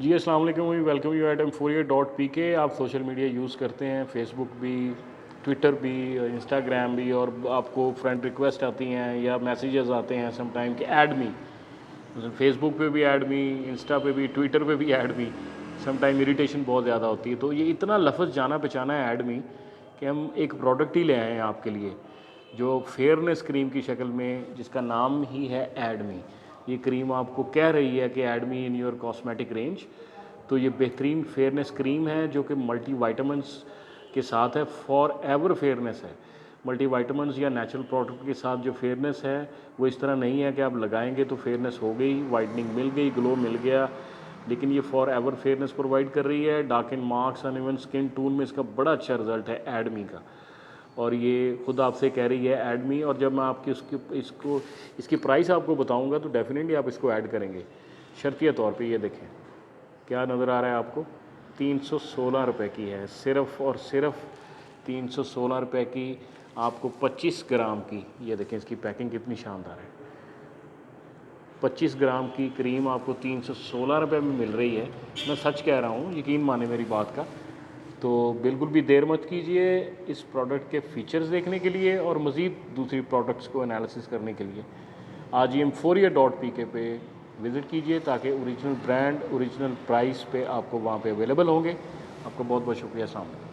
जी अस्सलाम वालेकुम, we welcome you eight m4a.pk। आप सोशल मीडिया यूज़ करते हैं, फेसबुक भी, ट्विटर भी, इंस्टाग्राम भी, और आपको फ्रेंड रिक्वेस्ट आती हैं या मैसेजेस आते हैं सम टाइम कि ऐड मी, मतलब फेसबुक पे भी ऐड मी, इंस्टा पे भी, ट्विटर पे भी add me. Some time irritation बहुत ज़्यादा होती है, तो ये इतना लफ्ज़ जाना पहचाना है ऐड मी कि हम एक प्रोडक्ट ही ले आए हैं आपके लिए जो फेयरनेस क्रीम की शक्ल में, जिसका नाम ही है ऐड मी। ये क्रीम आपको कह रही है कि add me in your cosmetic range. तो ये बेहतरीन फेयरनेस क्रीम है जो कि मल्टी वाइटामिन्स के साथ है, फॉर एवर फेयरनेस है। मल्टी वाइटामिन्स या नेचुरल प्रोडक्ट के साथ जो फेयरनेस है वो इस तरह नहीं है कि आप लगाएंगे तो फेयरनेस हो गई, वाइटनिंग मिल गई, ग्लो मिल गया, लेकिन ये फॉर एवर फेयरनेस प्रोवाइड कर रही है। Dark in marks and even skin tone में इसका बड़ा अच्छा रिजल्ट है एडमी का, और ये खुद आपसे कह रही है एडमी। और जब मैं आपकी इसकी प्राइस आपको बताऊंगा तो डेफिनेटली आप इसको ऐड करेंगे शर्तिया तौर पे। ये देखें क्या नज़र आ रहा है आपको, 316 रुपये की है, सिर्फ़ और सिर्फ 316 रुपये की। आपको 25 ग्राम की, ये देखें इसकी पैकिंग कितनी शानदार है, 25 ग्राम की क्रीम आपको 316 रुपये में मिल रही है। मैं सच कह रहा हूँ, यकीन माने मेरी बात का। तो बिल्कुल भी देर मत कीजिए इस प्रोडक्ट के फ़ीचर्स देखने के लिए और मज़ीद दूसरी प्रोडक्ट्स को एनालिसिस करने के लिए आज ही m4a.pk पे विज़िट कीजिए ताकि ओरिजिनल ब्रांड, ओरिजिनल प्राइस पे आपको वहाँ पे अवेलेबल होंगे। आपका बहुत बहुत शुक्रिया। अस्सलाम वालेकुम।